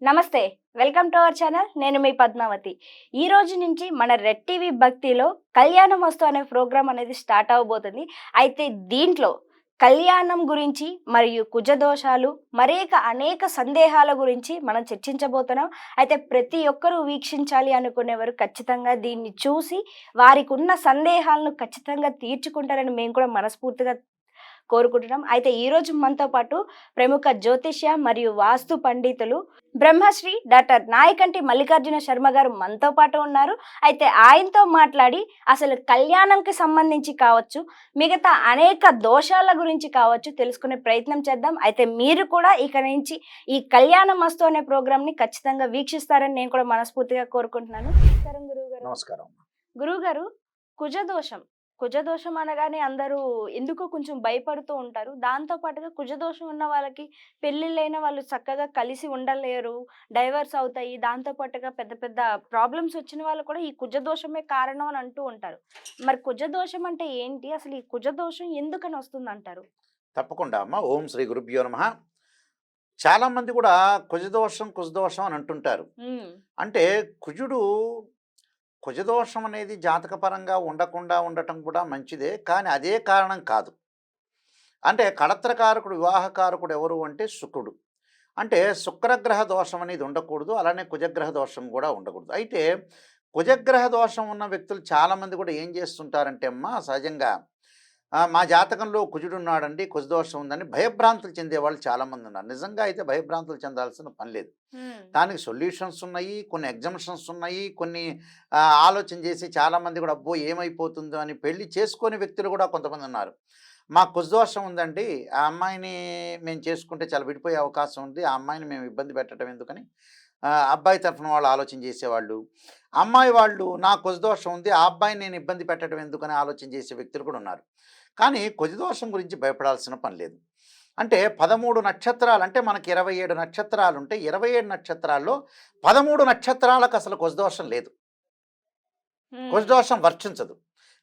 నమస్తే. Welcome to our channel. నేను మీ పద్మావతి. ఈ రోజు నుంచి మన రెడ్ టీవీ భక్తిలో కళ్యాణమస్తు అనే ప్రోగ్రామ్ అనేది స్టార్ట్ అవ్వబోతుంది. అయితే దీంట్లో కళ్యాణం గురించి మరియు కుజదోషాలు అనేక సందేహాల గురించి మనం చర్చించబోతున్నాం. అయితే ప్రతి ఒక్కరూ వీక్షించాలి అనుకునేవారు ఖచ్చితంగా దీన్ని చూసి వారికి ఉన్న సందేహాలను ఖచ్చితంగా తీర్చుకుంటారని మేము కూడా మనస్ఫూర్తిగా కోరుకుంటున్నాం. అయితే ఈరోజు మనతో పాటు ప్రముఖ జ్యోతిష్య మరియు వాస్తు పండితులు బ్రహ్మశ్రీ డాక్టర్ నాయకంటి మల్లికార్జున శర్మ గారు మనతో పాటు ఉన్నారు. అయితే ఆయనతో మాట్లాడి అసలు కళ్యాణంకి సంబంధించి కావచ్చు, మిగతా అనేక దోషాల గురించి కావచ్చు తెలుసుకునే ప్రయత్నం చేద్దాం. అయితే మీరు కూడా ఇక నుంచి ఈ కళ్యాణ మస్తు అనే ప్రోగ్రామ్ని ఖచ్చితంగా వీక్షిస్తారని నేను కూడా మనస్ఫూర్తిగా కోరుకుంటున్నాను. నమస్కారం గురువుగారు. నమస్కారం. గురువుగారు, కుజదోషం కుజదోషం అనగానే అందరూ ఎందుకో కొంచెం భయపడుతూ ఉంటారు. దాంతో పాటుగా కుజదోషం ఉన్న వాళ్ళకి పెళ్ళిళ్ళైన వాళ్ళు చక్కగా కలిసి ఉండలేరు, డైవర్స్ అవుతాయి. దాంతో పాటుగా పెద్ద పెద్ద ప్రాబ్లమ్స్ వచ్చిన వాళ్ళు కూడా ఈ కుజదోషమే కారణం అని అంటూ ఉంటారు. మరి కుజదోషం అంటే ఏంటి? అసలు ఈ కుజదోషం ఎందుకని వస్తుందంటారు? తప్పకుండా అమ్మ. ఓం శ్రీ గురుభ్యో నమః. చాలామంది కూడా కుజదోషం అని అంటుంటారు. అంటే కుజదోషం అనేది జాతకపరంగా ఉండకుండా ఉండటం కూడా మంచిదే, కానీ అదే కారణం కాదు. అంటే కళత్రకారకుడు, వివాహకారకుడు ఎవరు అంటే శుక్రుడు. అంటే శుక్రగ్రహ దోషం అనేది ఉండకూడదు, అలానే కుజగ్రహ దోషం కూడా ఉండకూడదు. అయితే కుజగ్రహ దోషం ఉన్న వ్యక్తులు చాలామంది కూడా ఏం చేస్తుంటారంటే అమ్మ, సహజంగా మా జాతకంలో కుజుడు ఉన్నాడండి, కుజదోషం ఉందని భయభ్రాంతులు చెందేవాళ్ళు చాలామంది ఉన్నారు. నిజంగా అయితే భయభ్రాంతులు చెందాల్సిన పని లేదు. దానికి సొల్యూషన్స్ ఉన్నాయి, కొన్ని ఎగ్జామ్షన్స్ ఉన్నాయి, కొన్ని ఆలోచన చేసి చాలామంది కూడా అబ్బో ఏమైపోతుందో అని పెళ్లి చేసుకునే వ్యక్తులు కూడా కొంతమంది ఉన్నారు. మా కుజదోషం ఉందండి, ఆ అమ్మాయిని మేము చేసుకుంటే చాలా విడిపోయే అవకాశం ఉంది, ఆ అమ్మాయిని మేము ఇబ్బంది పెట్టడం ఎందుకని అబ్బాయి తరఫున వాళ్ళు ఆలోచన చేసేవాళ్ళు, అమ్మాయి వాళ్ళు నా కుజదోషం ఉంది, ఆ అబ్బాయిని నేను ఇబ్బంది పెట్టడం ఎందుకని ఆలోచన చేసే వ్యక్తులు కూడా ఉన్నారు. కానీ కుజదోషం గురించి భయపడాల్సిన పని లేదు. అంటే 13 నక్షత్రాలు, అంటే మనకి 27 నక్షత్రాలు ఉంటే 27 నక్షత్రాల్లో 13 నక్షత్రాలకు అసలు కుజదోషం లేదు, కుజదోషం వర్తించదు.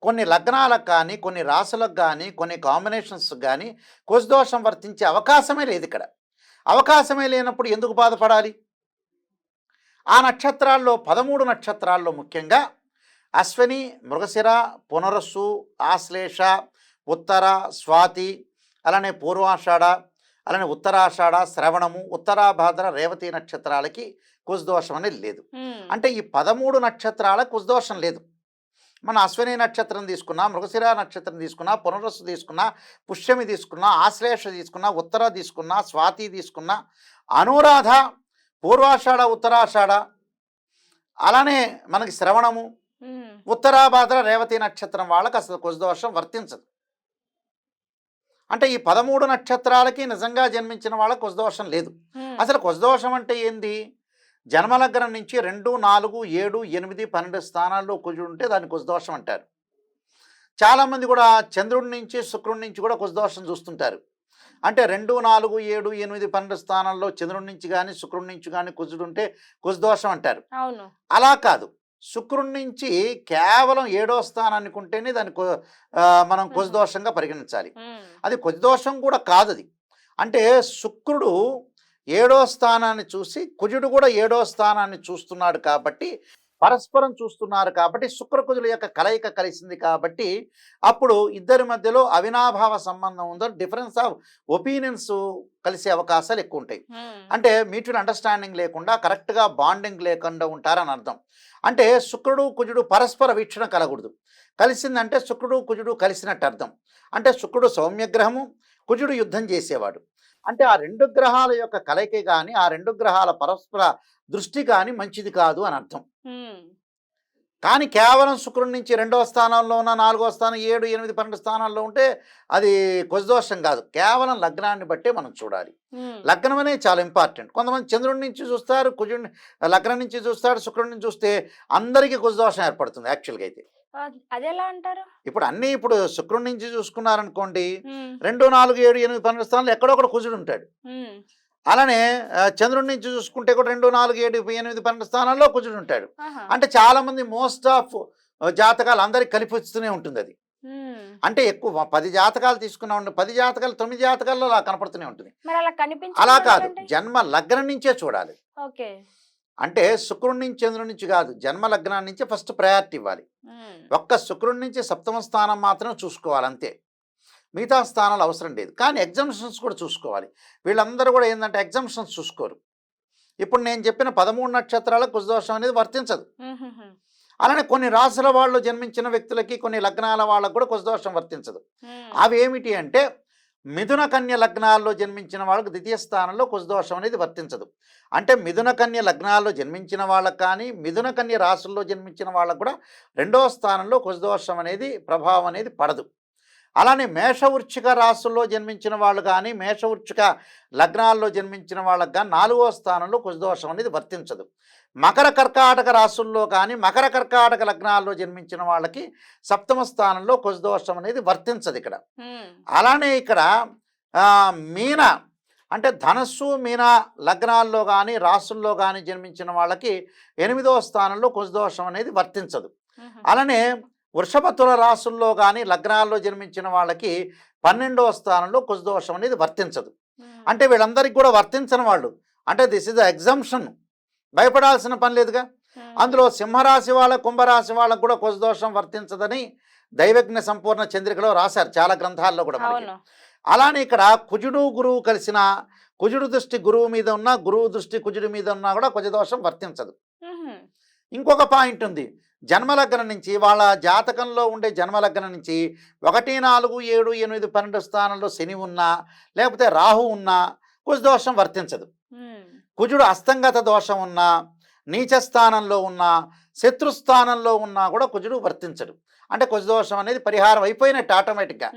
కొన్ని లగ్నాలకు కానీ, కొన్ని రాసులకు కానీ, కొన్ని కాంబినేషన్స్ కానీ కుజదోషం వర్తించే అవకాశమే లేదు. ఇక్కడ అవకాశమే లేనప్పుడు ఎందుకు బాధపడాలి? ఆ నక్షత్రాల్లో 13 నక్షత్రాల్లో ముఖ్యంగా అశ్విని, మృగశిర, పునరస్సు, ఆశ్లేష, ఉత్తర, స్వాతి, అలానే పూర్వాషాఢ, అలానే ఉత్తరాషాఢ, శ్రవణము, ఉత్తరాభాద్ర, రేవతి నక్షత్రాలకి కుజదోషం అనేది లేదు. అంటే ఈ 13 నక్షత్రాల కుజదోషం లేదు. మన అశ్విని నక్షత్రం తీసుకున్నా, మృగశిర నక్షత్రం తీసుకున్నా, పునరస్సు తీసుకున్నా, పుష్యమి తీసుకున్నా, ఆశ్లేష తీసుకున్నా, ఉత్తర తీసుకున్నా, స్వాతి తీసుకున్నా, అనురాధ, పూర్వాషాఢ, ఉత్తరాషాఢ, అలానే మనకి శ్రవణము, ఉత్తరాభాద్ర, రేవతి నక్షత్రం వాళ్ళకి అసలు కుజదోషం వర్తించదు. అంటే ఈ 13 నక్షత్రాలకి నిజంగా జన్మించిన వాళ్ళకి కుజదోషం లేదు. అసలు కుజదోషం అంటే ఏంది? జన్మలగ్నం నుంచి 2, 4, 7, 8, 12 స్థానాల్లో కుజుడు ఉంటే దాన్ని కుజదోషం అంటారు. చాలామంది కూడా చంద్రుడి నుంచి, శుక్రుడి నుంచి కూడా కుజదోషం చూస్తుంటారు. అంటే 2, 4, 7, 8, 12 స్థానాల్లో చంద్రుడి నుంచి కానీ, శుక్రుడి నుంచి కానీ కుజుడు ఉంటే కుజదోషం అంటారు. అవును. అలా కాదు, శుక్రుడి నుంచి కేవలం 7వ స్థానానికి ఉంటేనే దాన్ని మనం కుజదోషంగా పరిగణించాలి. అది కుజదోషం కూడా కాదు అది. అంటే శుక్రుడు 7వ స్థానాన్ని చూసి కుజుడు కూడా 7వ స్థానాన్ని చూస్తున్నాడు కాబట్టి, పరస్పరం చూస్తున్నారు కాబట్టి, శుక్రకుజుల యొక్క కలయిక కలిసింది కాబట్టి అప్పుడు ఇద్దరి మధ్యలో అవినాభావ సంబంధం ఉందో, డిఫరెన్స్ ఆఫ్ ఒపీనియన్స్ కలిసే అవకాశాలు ఎక్కువ ఉంటాయి. అంటే మ్యూచువల్ అండర్స్టాండింగ్ లేకుండా, కరెక్ట్గా బాండింగ్ లేకుండా ఉంటారని అర్థం. అంటే శుక్రుడు కుజుడు పరస్పర వీక్షణ కలగకూడదు. కలిసిందంటే శుక్రుడు కుజుడు కలిసినట్టు అర్థం. అంటే శుక్రుడు సౌమ్యగ్రహము, కుజుడు యుద్ధం చేసేవాడు. అంటే ఆ 2 గ్రహాల యొక్క కలయిక కానీ, ఆ 2 గ్రహాల పరస్పర దృష్టి కానీ మంచిది కాదు అని అర్థం. కానీ కేవలం శుక్రుడి నుంచి 2వ స్థానంలో ఉన్న, 4వ స్థానం, 7, 8, 12 స్థానాల్లో ఉంటే అది కుజదోషం కాదు. కేవలం లగ్నాన్ని బట్టే మనం చూడాలి. లగ్నం అనేది చాలా ఇంపార్టెంట్. కొంతమంది చంద్రుడి నుంచి చూస్తారు, కుజుడిని లగ్నం నుంచి చూస్తాడు, శుక్రుడి నుంచి చూస్తే అందరికీ కుజదోషం ఏర్పడుతుంది. యాక్చువల్గా అయితే అదెలా అంటారు? ఇప్పుడు శుక్రుడి నుంచి చూసుకున్నారనుకోండి, 2, 4, 7, 8, 12 స్థానాలు ఎక్కడో ఒకటి కుజుడు ఉంటాడు. అలానే చంద్రుడి నుంచి చూసుకుంటే కూడా 2, 4, 7, 8, 12 స్థానాల్లో కుజుడు ఉంటాడు. అంటే చాలామంది మోస్ట్ ఆఫ్ జాతకాలు అందరికి కలిపిస్తూనే ఉంటుంది అది. అంటే ఎక్కువ 10 జాతకాలు తీసుకున్నాం, 10 జాతకాలు 9 జాతకాల్లో అలా కనపడుతూనే ఉంటుంది. మరి అలా అలా కాదు, కనిపించాలంటే జన్మ లగ్నం నుంచే చూడాలి. ఓకే. అంటే శుక్రుడి నుంచి చంద్రుడి నుంచి కాదు, జన్మ లగ్నాన్ని నుంచి ఫస్ట్ ప్రయారిటీ ఇవ్వాలి. ఒక్క శుక్రుడి నుంచి సప్తమ స్థానం మాత్రమే చూసుకోవాలి అంతే, మిగతా స్థానాలు అవసరం లేదు. కానీ ఎగ్జామ్షన్స్ కూడా చూసుకోవాలి. వీళ్ళందరూ కూడా ఏంటంటే ఎగ్జామ్షన్స్ చూసుకోరు. ఇప్పుడు నేను చెప్పిన 13 నక్షత్రాలకు కుజదోషం అనేది వర్తించదు. అలానే కొన్ని రాశుల వాళ్ళు జన్మించిన వ్యక్తులకి, కొన్ని లగ్నాల వాళ్ళకు కూడా కుజదోషం వర్తించదు. అవి ఏమిటి అంటే మిథున కన్య లగ్నాల్లో జన్మించిన వాళ్ళకు ద్వితీయ స్థానంలో కుజదోషం అనేది వర్తించదు. అంటే మిథున కన్య లగ్నాల్లో జన్మించిన వాళ్ళకు కానీ, మిథున కన్య రాశుల్లో జన్మించిన వాళ్ళకు కూడా రెండవ స్థానంలో కుజదోషం అనేది ప్రభావం అనేది పడదు. అలానే మేషవృచ్చిక రాశుల్లో జన్మించిన వాళ్ళు కానీ, మేషవృచ్చిక లగ్నాల్లో జన్మించిన వాళ్ళకు కానీ నాలుగో స్థానంలో కుజదోషం అనేది వర్తించదు. మకర కర్కాటక రాశుల్లో కానీ, మకర కర్కాటక లగ్నాల్లో జన్మించిన వాళ్ళకి సప్తమ స్థానంలో కుజదోషం అనేది వర్తించదు ఇక్కడ. అలానే ఇక్కడ మీన అంటే ధనస్సు మీన లగ్నాల్లో కానీ రాశుల్లో కానీ జన్మించిన వాళ్ళకి 8వ స్థానంలో కుజదోషం అనేది వర్తించదు. అలానే వృషభ తుల రాశుల్లో కానీ లగ్నాల్లో జన్మించిన వాళ్ళకి 12వ స్థానంలో కుజదోషం అనేది వర్తించదు. అంటే వీళ్ళందరికీ కూడా వర్తించని వాళ్ళు, అంటే దిస్ ఇస్ ద ఎగ్జంప్షన్, భయపడాల్సిన పని లేదుగా. అందులో సింహరాశి వాళ్ళ, కుంభరాశి వాళ్ళకు కూడా కుజదోషం వర్తించదని దైవజ్ఞ సంపూర్ణ చంద్రికలో రాశారు చాలా గ్రంథాల్లో కూడా మనకి. అలానే ఇక్కడ కుజుడు గురువు కలిసిన, కుజుడు దృష్టి గురువు మీద ఉన్నా, గురువు దృష్టి కుజుడి మీద ఉన్నా కూడా కుజదోషం వర్తించదు. ఇంకొక పాయింట్ ఉంది, జన్మలగ్నం నుంచి వాళ్ళ జాతకంలో ఉండే జన్మలగ్నం నుంచి 1, 4, 7, 8, 12 స్థానంలో శని ఉన్నా, లేకపోతే రాహు ఉన్నా కుజదోషం వర్తించదు. కుజుడు అస్తంగత దోషం ఉన్నా, నీచ స్థానంలో ఉన్నా, శత్రుస్థానంలో ఉన్నా కూడా కుజుడు వర్తించడు. అంటే కుజదోషం అనేది పరిహారం అయిపోయినట్టు ఆటోమేటిక్గా.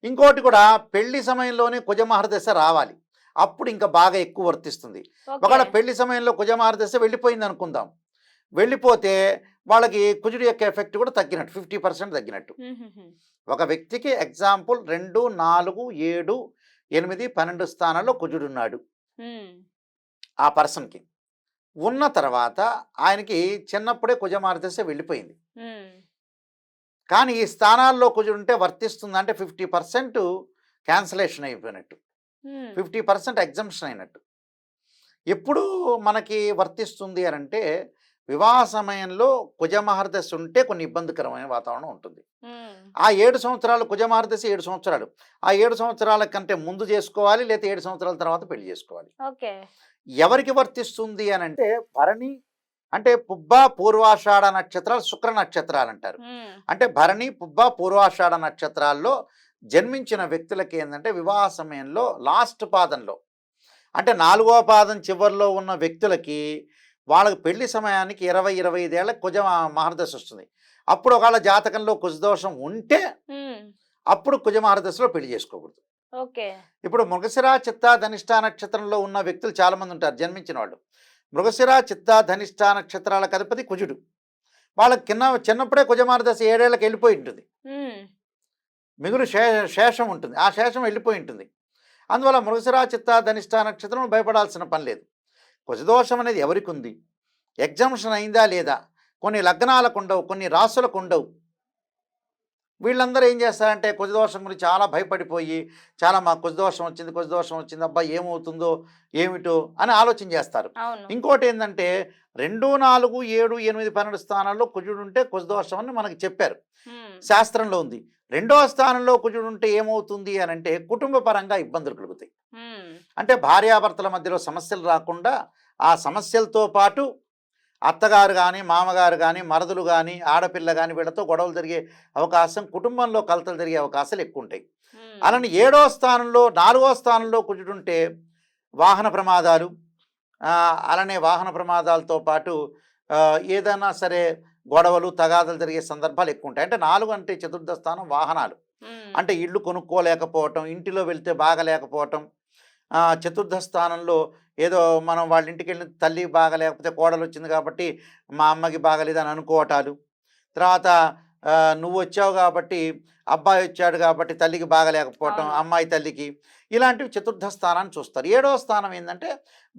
ఇంకోటి కూడా పెళ్లి సమయంలోనే కుజమహర్దశ రావాలి, అప్పుడు ఇంకా బాగా ఎక్కువ వర్తిస్తుంది. ఒకవేళ పెళ్లి సమయంలో కుజమహర్దశ వెళ్ళిపోయింది అనుకుందాం, వెళ్ళిపోతే వాళ్ళకి కుజుడి యొక్క ఎఫెక్ట్ కూడా తగ్గినట్టు, 50% తగ్గినట్టు. ఒక వ్యక్తికి ఎగ్జాంపుల్ 2, 4, 7, 8, 12 స్థానాల్లో కుజుడు ఉన్నాడు. ఆ పర్సన్కి ఉన్న తర్వాత ఆయనకి చిన్నప్పుడే కుజమహర్దశ వెళ్ళిపోయింది. కానీ ఈ స్థానాల్లో కుజుడు ఉంటే వర్తిస్తుంది, అంటే 50% క్యాన్సలేషన్ అయిపోయినట్టు, 50% ఎగ్జంప్షన్ అయినట్టు. ఎప్పుడు మనకి వర్తిస్తుంది అని అంటే వివాహ సమయంలో కుజమహర్దశ ఉంటే కొన్ని ఇబ్బందికరమైన వాతావరణం ఉంటుంది. ఆ 7 సంవత్సరాలు కుజమహర్దశ 7 సంవత్సరాలు, ఆ 7 సంవత్సరాల కంటే ముందు చేసుకోవాలి, లేదా 7 సంవత్సరాల తర్వాత పెళ్లి చేసుకోవాలి. ఎవరికి వర్తిస్తుంది అని అంటే భరణి అంటే పుబ్బ పూర్వాషాఢ నక్షత్రాలు శుక్ర నక్షత్రాలు అంటారు. అంటే భరణి పుబ్బ పూర్వాషాఢ నక్షత్రాల్లో జన్మించిన వ్యక్తులకి ఏంటంటే వివాహ సమయంలో లాస్ట్ పాదంలో, అంటే 4వ పాదం చివరిలో ఉన్న వ్యక్తులకి వాళ్ళకి పెళ్లి సమయానికి 20-25 ఏళ్ళకి కుజ మహర్దశ వస్తుంది. అప్పుడు ఒకవేళ జాతకంలో కుజదోషం ఉంటే అప్పుడు కుజ మహర్దశలో పెళ్లి చేసుకోకూడదు. ఇప్పుడు మృగశిర చిత్త ధనిష్ట నక్షత్రంలో ఉన్న వ్యక్తులు చాలామంది ఉంటారు జన్మించిన వాళ్ళు. మృగశిర చిత్త ధనిష్ట నక్షత్రాలకు అధిపతి కుజుడు. వాళ్ళకి చిన్నప్పుడే కుజమహర్దశ 7 ఏళ్ళకి వెళ్ళిపోయి ఉంటుంది, మిగులు శేషం ఉంటుంది, ఆ శేషం వెళ్ళిపోయి ఉంటుంది. అందువల్ల మృగశిర చిత్త ధనిష్ట నక్షత్రం భయపడాల్సిన పని లేదు. కుజదోషం అనేది ఎవరికి ఉంది, ఎగ్జంప్షన్ అయిందా లేదా, కొన్ని లగ్నాలకు ఉండవు, కొన్ని రాశులకు ఉండవు. వీళ్ళందరూ ఏం చేస్తారంటే కుజదోషం గురించి చాలా భయపడిపోయి మాకు కుజదోషం వచ్చింది, అబ్బా ఏమవుతుందో ఏమిటో అని ఆలోచన చేస్తారు. ఇంకోటి ఏంటంటే 2, 4, 7, 8, 12 స్థానాల్లో కుజుడు ఉంటే కుజదోషం అని మనకి చెప్పారు, శాస్త్రంలో ఉంది. 2వ స్థానంలో కుజుడు ఉంటే ఏమవుతుంది అని అంటే కుటుంబ పరంగా ఇబ్బందులు కలుగుతాయి. అంటే భార్యాభర్తల మధ్యలో సమస్యలు రాకుండా, ఆ సమస్యలతో పాటు అత్తగారు కానీ, మామగారు కానీ, మరదులు కానీ, ఆడపిల్ల కానీ వీళ్ళతో గొడవలు జరిగే అవకాశం, కుటుంబంలో కలతలు జరిగే అవకాశాలు ఎక్కువ ఉంటాయి. అలానే 7వ స్థానంలో 4వ స్థానంలో కుజుడుంటే వాహన ప్రమాదాలు, అలానే వాహన ప్రమాదాలతో పాటు ఏదైనా సరే గొడవలు తగాదలు జరిగే సందర్భాలు ఎక్కువ ఉంటాయి. అంటే 4 అంటే చతుర్థ స్థానం వాహనాలు, అంటే ఇళ్ళు కొనుక్కోలేకపోవటం, ఇంటిలో వెళ్తే బాగలేకపోవటం. చతుర్థ స్థానంలో ఏదో మనం వాళ్ళ ఇంటికి వెళ్ళిన తల్లి బాగలేకపోతే కోడలు వచ్చింది కాబట్టి మా అమ్మకి బాగలేదని అనుకోవటాలు. తర్వాత నువ్వు వచ్చావు కాబట్టి, అబ్బాయి వచ్చాడు కాబట్టి తల్లికి బాగలేకపోవటం, అమ్మాయి తల్లికి ఇలాంటివి చతుర్థ స్థానాన్ని చూస్తారు. ఏడవ స్థానం ఏంటంటే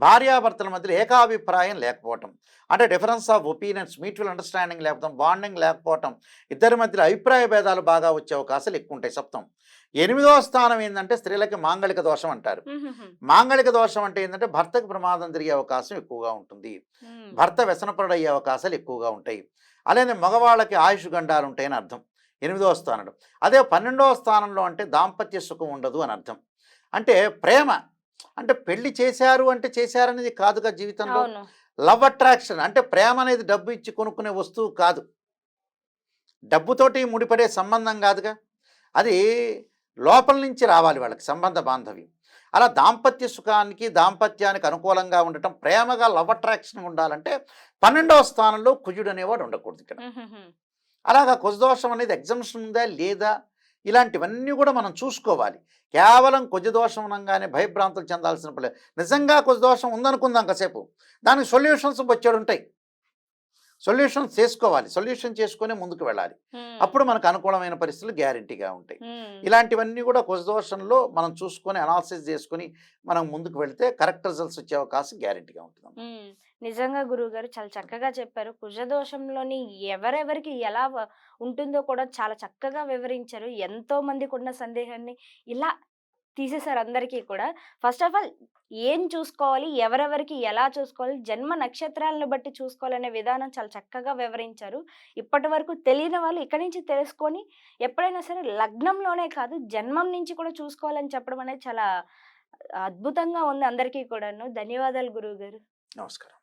భార్యాభర్తల మధ్యలో ఏకాభిప్రాయం లేకపోవటం, అంటే difference of opinions, mutual understanding లేకపోవడం, బాండింగ్ లేకపోవటం, ఇద్దరి మధ్యలో అభిప్రాయ భేదాలు బాగా వచ్చే అవకాశాలు ఎక్కువ ఉంటాయి. సప్తం. ఎనిమిదవ స్థానం ఏంటంటే స్త్రీలకి మాంగళిక దోషం అంటారు. మాంగళిక దోషం అంటే ఏంటంటే భర్తకు ప్రమాదం జరిగే అవకాశం ఎక్కువగా ఉంటుంది, భర్త వ్యసనపరుడు అయ్యే అవకాశాలు ఎక్కువగా ఉంటాయి. అలానే మగవాళ్ళకి ఆయుష్ గండాలు ఉంటాయని అర్థం 8వ స్థానంలో. అదే 12వ స్థానంలో అంటే దాంపత్య సుఖం ఉండదు అని అర్థం. అంటే ప్రేమ అంటే పెళ్లి చేశారు అంటే చేశారనేది కాదుగా జీవితంలో. అవును. లవ్ అట్రాక్షన్ అంటే ప్రేమ అనేది డబ్బు ఇచ్చి కొనుక్కునే వస్తువు కాదు, డబ్బుతోటి ముడిపడే సంబంధం కాదుగా, అది లోపల నుంచి రావాలి వాళ్ళకి సంబంధ బాంధవ్యం. అలా దాంపత్య సుఖానికి దాంపత్యానికి అనుకూలంగా ఉండటం, ప్రేమగా లవ్ అట్రాక్షన్ ఉండాలంటే 12వ స్థానంలో కుజుడు అనేవాడు ఉండకూడదు ఇక్కడ. అలాగా కుజదోషం అనేది ఎగ్జంప్షన్ ఉందా లేదా ఇలాంటివన్నీ కూడా మనం చూసుకోవాలి. కేవలం కుజదోషం అనగానే భయభ్రాంతులు చెందాల్సిన పని లేదు. నిజంగా కుజదోషం ఉందనుకుందాం కాసేపు, దానికి సొల్యూషన్స్ వచ్చాడు ఉంటాయి, సొల్యూషన్స్ చేసుకోవాలి, సొల్యూషన్ చేసుకొని ముందుకు వెళ్ళాలి. అప్పుడు మనకు అనుకూలమైన పరిస్థితులు గ్యారెంటీగా ఉంటాయి. ఇలాంటివన్నీ కూడా కుజదోషంలో మనం చూసుకొని అనాలిసిస్ చేసుకొని మనం ముందుకు వెళితే కరెక్ట్ రిజల్ట్స్ వచ్చే అవకాశం గ్యారెంటీగా ఉంటుంది. నిజంగా గురువు గారు చాలా చక్కగా చెప్పారు. కుజదోషంలోని ఎవరెవరికి ఎలా ఉంటుందో కూడా చాలా చక్కగా వివరించారు. ఎంతో మందికి ఉన్న సందేహాన్ని ఇలా తీసేశారు అందరికీ కూడా. ఫస్ట్ ఆఫ్ ఆల్ ఏం చూసుకోవాలి, ఎవరెవరికి ఎలా చూసుకోవాలి, జన్మ నక్షత్రాలను బట్టి చూసుకోవాలనే విధానం చాలా చక్కగా వివరించారు. ఇప్పటి వరకు తెలియని వాళ్ళు ఇక్కడి నుంచి తెలుసుకొని ఎప్పుడైనా సరే లగ్నంలోనే కాదు జన్మం నుంచి కూడా చూసుకోవాలని చెప్పడం అనేది చాలా అద్భుతంగా ఉంది అందరికీ కూడాను. ధన్యవాదాలు గురువు గారు. నమస్కారం.